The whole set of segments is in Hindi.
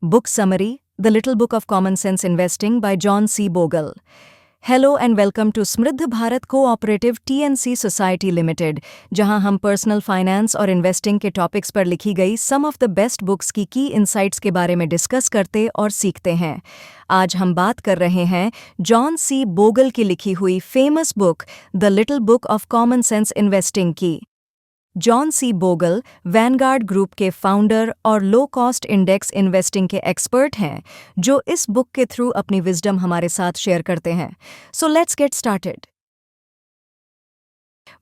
Book Summary: The Little Book of Common Sense Investing by John C. Bogle. Hello and welcome to समृद्ध Bharat cooperative TNC society limited, जहां हम पर्सनल फाइनेंस और इन्वेस्टिंग के टॉपिक्स पर लिखी गई सम ऑफ द बेस्ट बुक्स की इनसाइट्स के बारे में डिस्कस करते और सीखते हैं। आज हम बात कर रहे हैं जॉन सी बोगल की लिखी हुई famous book the little book of common sense investing की। John C Bogle Vanguard group के फाउंडर और लो कॉस्ट इंडेक्स इन्वेस्टिंग के एक्सपर्ट हैं, जो इस बुक के थ्रू अपनी विजडम हमारे साथ शेयर करते हैं। So let's get started.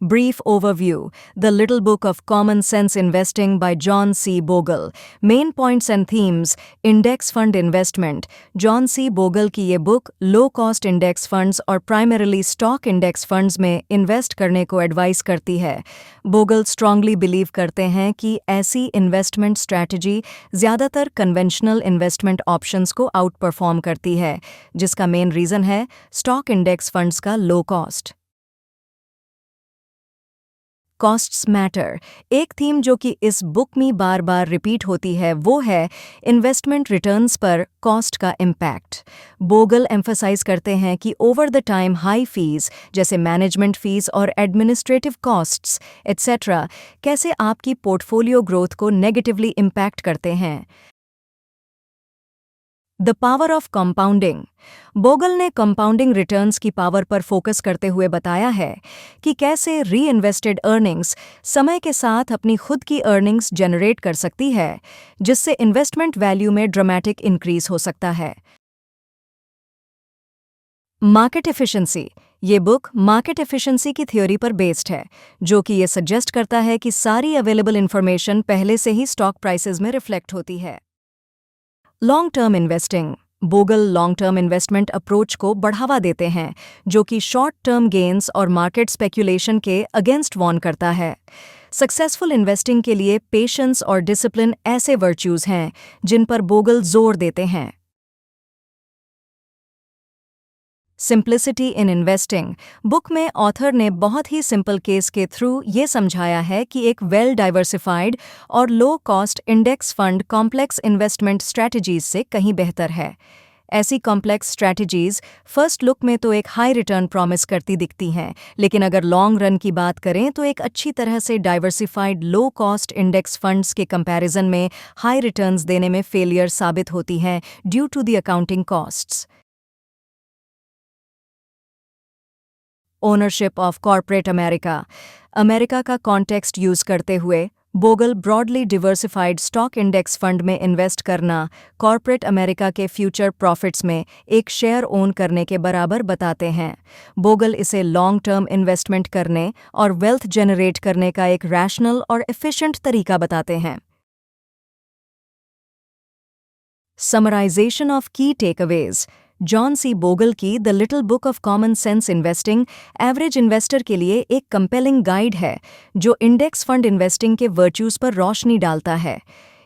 Brief overview: The Little Book of Common Sense Investing by John C. Bogle. Main points and themes: Index Fund Investment. John C. Bogle की ये बुक लो कॉस्ट इंडेक्स फंड्स और प्राइमरीली स्टॉक इंडेक्स फंड्स में इन्वेस्ट करने को एडवाइस करती है। बोगल स्ट्रांगली बिलीव करते हैं कि ऐसी इन्वेस्टमेंट स्ट्रैटेजी ज़्यादातर कन्वेंशनल इन्वेस्टमेंट ऑप्शंस को आउट परफॉर्म करती है, जिसका मेन रीज़न है स्टॉक इंडेक्स फंड्स का लो कॉस्ट। Costs matter. एक थीम जो कि इस बुक में बार बार रिपीट होती है वो है इन्वेस्टमेंट रिटर्न्स पर कॉस्ट का इम्पैक्ट। बोगल एम्फसाइज करते हैं कि over the time high fees जैसे मैनेजमेंट फीस और एडमिनिस्ट्रेटिव कॉस्ट्स एट्सेट्रा कैसे आपकी पोर्टफोलियो ग्रोथ को नेगेटिवली इम्पैक्ट करते हैं। The power of compounding. Bogle ने कंपाउंडिंग रिटर्न्स की पावर पर फोकस करते हुए बताया है कि कैसे री इन्वेस्टेड अर्निंग्स समय के साथ अपनी खुद की अर्निंग्स जनरेट कर सकती है, जिससे इन्वेस्टमेंट वैल्यू में ड्रामेटिक इंक्रीज हो सकता है। Market efficiency. ये बुक मार्केट एफिशिएंसी की थ्योरी पर बेस्ड है, जो कि ये सजेस्ट करता है कि सारी अवेलेबल इंफॉर्मेशन पहले से ही स्टॉक प्राइसेस में रिफ्लेक्ट होती है। Long term investing. Bogle long term investment approach को बढ़ावा देते हैं, जो कि शॉर्ट टर्म गेन्स और मार्केट स्पेक्यूलेशन के अगेंस्ट वॉर्न करता है। सक्सेसफुल इन्वेस्टिंग के लिए पेशेंस और डिसिप्लिन ऐसे वर्च्यूज हैं जिन पर बोगल जोर देते हैं। Simplicity in investing. बुक में ऑथर ने बहुत ही सिंपल केस के थ्रू ये समझाया है कि एक वेल डाइवर्सिफाइड और low cost index fund complex investment strategies से कहीं बेहतर है। ऐसी कॉम्प्लेक्स स्ट्रैटेजीज फर्स्ट लुक में तो एक हाई रिटर्न प्रॉमिस करती दिखती हैं, लेकिन अगर लॉन्ग रन की बात करें तो एक अच्छी तरह से diversified low cost index funds के कंपैरिजन में हाई रिटर्न्स देने में फेलियर साबित होती हैं due to the accounting costs. Ownership of corporate America. America का कॉन्टेक्स्ट यूज करते हुए Bogle broadly diversified stock index fund में इन्वेस्ट करना कॉर्पोरेट अमेरिका के फ्यूचर प्रॉफिट्स में एक शेयर ओन करने के बराबर बताते हैं। बोगल इसे लॉन्ग टर्म इन्वेस्टमेंट करने और वेल्थ जनरेट करने का एक रैशनल और एफिशिएंट तरीका बताते हैं। समराइजेशन ऑफ की टेकअवेज। जॉन सी बोगल की the little book of common sense investing average investor के लिए एक कंपेलिंग गाइड है, जो इंडेक्स फंड इन्वेस्टिंग के वर्च्यूज पर रोशनी डालता है।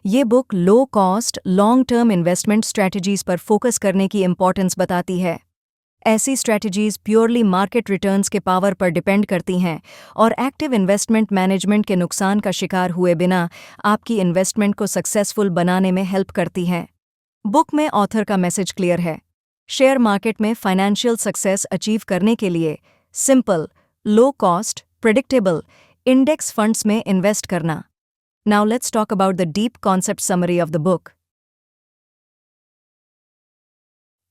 ये book low cost long term investment strategies पर फोकस करने की इंपॉर्टेंस बताती है। ऐसी स्ट्रैटेजीज प्योरली मार्केट रिटर्न्स के पावर पर डिपेंड करती हैं और एक्टिव इन्वेस्टमेंट मैनेजमेंट के नुकसान का शिकार हुए बिना आपकी इन्वेस्टमेंट को सक्सेसफुल बनाने में हेल्प करती हैं। बुक में ऑथर का मैसेज क्लियर है: शेयर मार्केट में फाइनेंशियल सक्सेस अचीव करने के लिए simple, low cost, predictable index funds में इन्वेस्ट करना। Now let's talk about the deep concept summary of the book.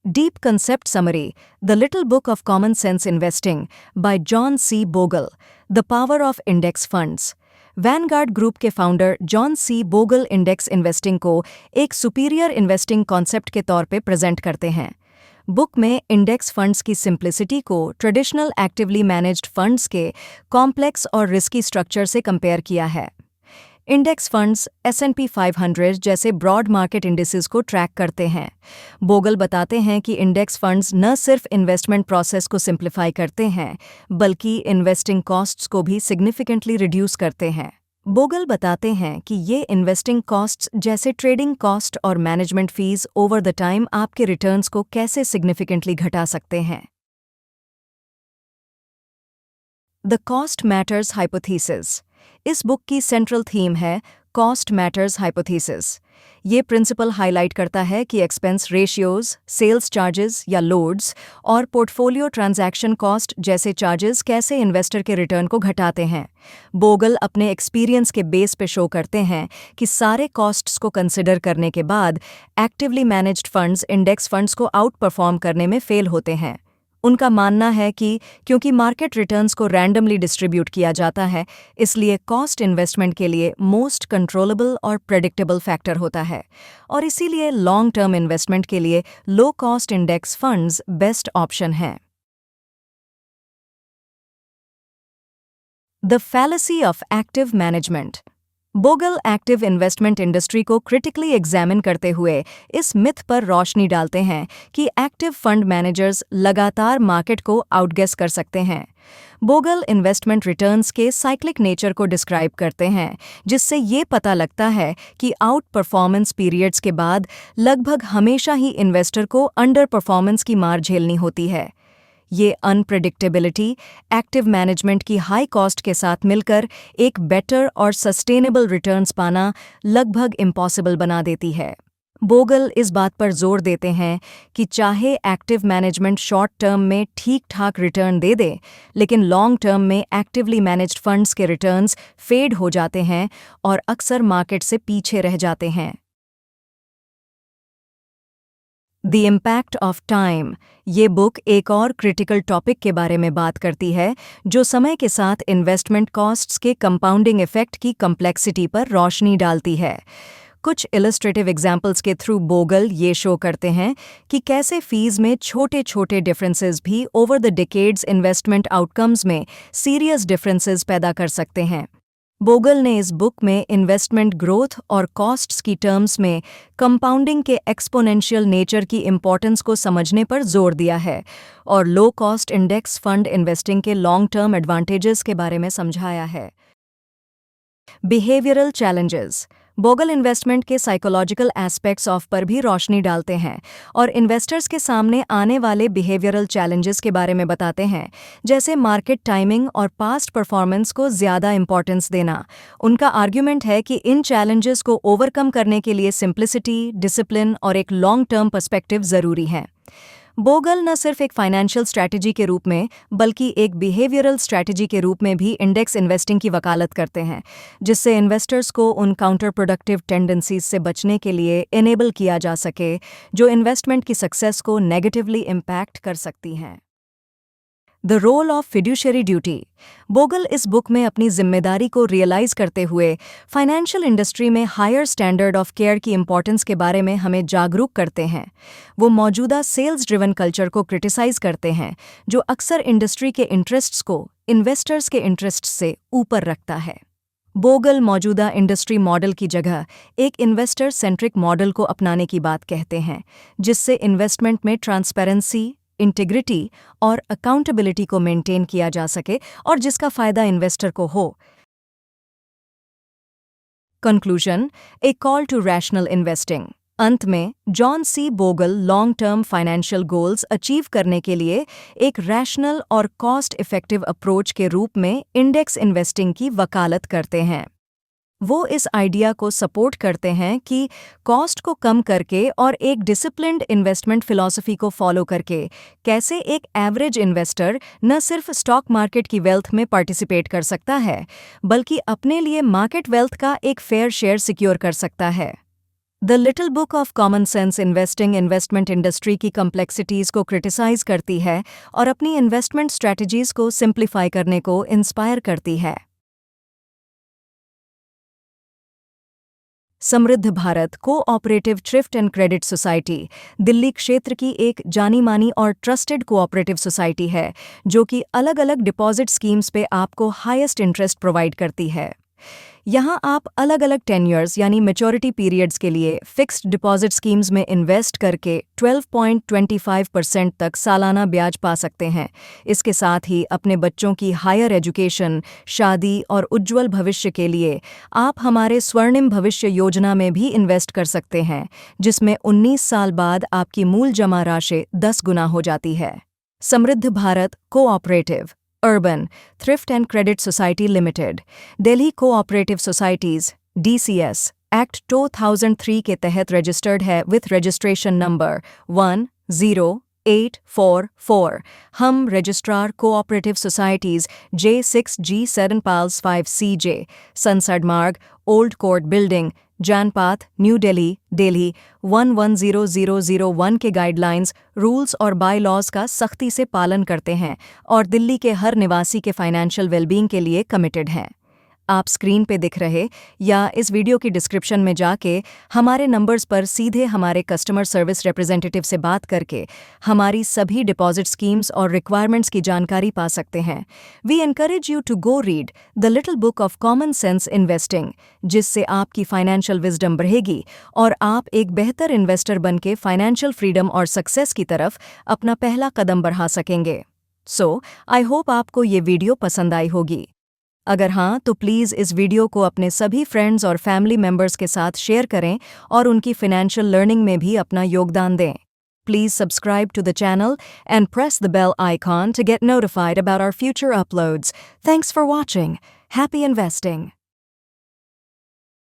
Deep Concept Summary: The Little Book of Common Sense Investing by John C. Bogle. The Power of Index Funds. Vanguard group के founder John C Bogle index investing को एक सुपीरियर इन्वेस्टिंग कॉन्सेप्ट के तौर पे प्रेजेंट करते हैं। बुक में इंडेक्स फंड्स की सिंप्लिसिटी को ट्रेडिशनल एक्टिवली मैनेज्ड फंड्स के कॉम्प्लेक्स और रिस्की स्ट्रक्चर से कंपेयर किया है। इंडेक्स फंड्स S&P 500 जैसे ब्रॉड मार्केट इंडिसेस को ट्रैक करते हैं। बोगल बताते हैं कि इंडेक्स फंड्स न सिर्फ इन्वेस्टमेंट प्रोसेस को सिंप्लीफाई करते हैं, बल्कि इन्वेस्टिंग कॉस्ट्स को भी सिग्निफिकेंटली रिड्यूस करते हैं। बोगल बताते हैं कि ये इन्वेस्टिंग कॉस्ट्स जैसे ट्रेडिंग कॉस्ट और management fees over the time आपके रिटर्न्स को कैसे सिग्निफिकेंटली घटा सकते हैं। The cost matters hypothesis. इस बुक की सेंट्रल थीम है कॉस्ट मैटर्स हाइपोथेसिस। ये प्रिंसिपल हाईलाइट करता है कि एक्सपेंस रेशियोज, सेल्स चार्जेस या लोड्स और पोर्टफोलियो ट्रांजैक्शन कॉस्ट जैसे चार्जेस कैसे इन्वेस्टर के रिटर्न को घटाते हैं। बोगल अपने एक्सपीरियंस के बेस पे शो करते हैं कि सारे कॉस्ट्स को कंसिडर करने के बाद actively managed funds index funds को आउट परफॉर्म करने में फेल होते हैं। उनका मानना है कि क्योंकि मार्केट रिटर्न्स को रैंडमली डिस्ट्रीब्यूट किया जाता है, इसलिए कॉस्ट इन्वेस्टमेंट के लिए मोस्ट कंट्रोलेबल और प्रेडिक्टेबल फैक्टर होता है, और इसीलिए लॉन्ग टर्म इन्वेस्टमेंट के लिए low cost index funds best option हैं। The fallacy of active management. Bogle active investment industry को क्रिटिकली एग्जामिन करते हुए इस मिथ पर रोशनी डालते हैं कि एक्टिव फंड मैनेजर्स लगातार मार्केट को आउटगेस कर सकते हैं। बोगल इन्वेस्टमेंट रिटर्न्स के साइक्लिक नेचर को डिस्क्राइब करते हैं, जिससे ये पता लगता है कि आउट परफॉर्मेंस पीरियड्स के बाद लगभग हमेशा ही इन्वेस्टर को अंडर परफॉर्मेंस की मार झेलनी होती है। ये अनप्रेडिक्टेबिलिटी एक्टिव मैनेजमेंट की हाई कॉस्ट के साथ मिलकर एक बेटर और सस्टेनेबल रिटर्न्स पाना लगभग इम्पॉसिबल बना देती है। बोगल इस बात पर जोर देते हैं कि चाहे एक्टिव मैनेजमेंट शॉर्ट टर्म में ठीक-ठाक रिटर्न दे दे, लेकिन लॉन्ग टर्म में एक्टिवली मैनेज्ड फंड्स के रिटर्न्स फेड हो जाते हैं और अक्सर मार्केट से पीछे रह जाते हैं। The impact of time. ये बुक एक और क्रिटिकल टॉपिक के बारे में बात करती है, जो समय के साथ इन्वेस्टमेंट कॉस्ट्स के कंपाउंडिंग इफेक्ट की कम्प्लेक्सिटी पर रोशनी डालती है। कुछ इलस्ट्रेटिव एग्जाम्पल्स के थ्रू बोगल ये शो करते हैं कि कैसे फीस में छोटे छोटे डिफरेंसेस भी over the decades investment outcomes में सीरियस डिफरेंसेस पैदा कर सकते हैं। बोगल ने इस बुक में इन्वेस्टमेंट ग्रोथ और कॉस्ट्स की टर्म्स में कंपाउंडिंग के एक्सपोनेंशियल नेचर की इम्पॉर्टेंस को समझने पर जोर दिया है, और low cost index fund investing के लॉन्ग टर्म एडवांटेजेस के बारे में समझाया है। Behavioural challenges. बोगल इन्वेस्टमेंट के साइकोलॉजिकल एस्पेक्ट्स ऑफ पर भी रोशनी डालते हैं और इन्वेस्टर्स के सामने आने वाले बिहेवियरल चैलेंजेस के बारे में बताते हैं, जैसे मार्केट टाइमिंग और पास्ट परफॉर्मेंस को ज़्यादा इंपॉर्टेंस देना। उनका आर्ग्यूमेंट है कि इन चैलेंजेस को ओवरकम करने के लिए सिंप्लिसिटी, डिसिप्लिन और एक लॉन्ग टर्म पर्सपेक्टिव ज़रूरी है। बोगल न सिर्फ एक फाइनेंशियल स्ट्रैटेजी के रूप में बल्कि एक बिहेवियरल स्ट्रैटेजी के रूप में भी इंडेक्स इन्वेस्टिंग की वकालत करते हैं, जिससे इन्वेस्टर्स को उन काउंटर प्रोडक्टिव टेंडेंसीज से बचने के लिए इनेबल किया जा सके जो इन्वेस्टमेंट की सक्सेस को नेगेटिवली इम्पैक्ट कर सकती हैं। The role of fiduciary duty. Bogle इस बुक में अपनी जिम्मेदारी को रियलाइज करते हुए फाइनेंशियल इंडस्ट्री में हायर स्टैंडर्ड ऑफ केयर की इंपॉर्टेंस के बारे में हमें जागरूक करते हैं। वो मौजूदा सेल्स ड्रिवन कल्चर को क्रिटिसाइज करते हैं, जो अक्सर इंडस्ट्री के इंटरेस्ट्स को इन्वेस्टर्स के इंटरेस्ट्स से ऊपर रखता है। बोगल मौजूदा इंडस्ट्री मॉडल की जगह एक इन्वेस्टर सेंट्रिक मॉडल को अपनाने की बात कहते हैं, जिससे इन्वेस्टमेंट में ट्रांसपेरेंसी, इंटीग्रिटी और अकाउंटेबिलिटी को मेंटेन किया जा सके और जिसका फायदा इन्वेस्टर को हो। Conclusion, a call to rational investing. अंत में John C Bogle long term financial goals achieve करने के लिए एक रैशनल और कॉस्ट इफेक्टिव अप्रोच के रूप में इंडेक्स इन्वेस्टिंग की वकालत करते हैं। वो इस आइडिया को सपोर्ट करते हैं कि कॉस्ट को कम करके और एक डिसिप्लिन्ड इन्वेस्टमेंट फिलॉसफी को फॉलो करके कैसे एक एवरेज इन्वेस्टर न सिर्फ स्टॉक मार्केट की वेल्थ में पार्टिसिपेट कर सकता है, बल्कि अपने लिए मार्केट वेल्थ का एक फेयर शेयर सिक्योर कर सकता है। The little book of common sense investing investment industry की कम्प्लेक्सिटीज़ को क्रिटिसाइज करती है और अपनी इन्वेस्टमेंट स्ट्रैटेजीज़ को सिंप्लीफाई करने को इंस्पायर करती है। समृद्ध Bharat cooperative thrift and credit society Delhi क्षेत्र की एक जानी मानी और ट्रस्टेड कोऑपरेटिव सोसाइटी है, जो कि अलग अलग डिपॉजिट स्कीम्स पे आपको हाईएस्ट इंटरेस्ट प्रोवाइड करती है। यहाँ आप अलग अलग टेन्योर्स यानी मैच्योरिटी पीरियड्स के लिए फिक्स्ड डिपॉजिट स्कीम्स में इन्वेस्ट करके 12.25% तक सालाना ब्याज पा सकते हैं। इसके साथ ही अपने बच्चों की हायर एजुकेशन, शादी और उज्ज्वल भविष्य के लिए आप हमारे स्वर्णिम भविष्य योजना में भी इन्वेस्ट कर सकते हैं, जिसमें 19 साल बाद आपकी मूल जमा राशि 10 गुना हो जाती है। समृद्ध Bharat cooperative urban thrift and credit society limited, Delhi cooperative societies DCS act 2003 के तहत रजिस्टर्ड है विथ रजिस्ट्रेशन नंबर 10844। हम रजिस्ट्रार कोऑपरेटिव सोसाइटीज J6G7 पाल्स 5CJ, Sunset Marg, Old Court Building, Janpath, New Delhi, Delhi 110001 के गाइडलाइंस, रूल्स और बाय लॉज का सख्ती से पालन करते हैं और दिल्ली के हर निवासी के फाइनेंशियल वेलबींग के लिए कमिटेड हैं। आप स्क्रीन पे दिख रहे या इस वीडियो की डिस्क्रिप्शन में जाके हमारे नंबर्स पर सीधे हमारे कस्टमर सर्विस रिप्रेजेंटेटिव से बात करके हमारी सभी डिपॉजिट स्कीम्स और रिक्वायरमेंट्स की जानकारी पा सकते हैं। We encourage you to go read the little book of common sense investing, जिससे आपकी फाइनेंशियल विजडम बढ़ेगी और आप एक बेहतर इन्वेस्टर बनके फाइनेंशियल फ्रीडम और सक्सेस की तरफ अपना पहला कदम बढ़ा सकेंगे। सो आई होप आपको ये वीडियो पसंद आई होगी। अगर हाँ तो प्लीज़ इस वीडियो को अपने सभी फ्रेंड्स और फैमिली मेंबर्स के साथ शेयर करें और उनकी फाइनेंशियल लर्निंग में भी अपना योगदान दें। Please subscribe to the channel and press the bell icon to get notified about our future uploads. Thanks for watching. Happy investing.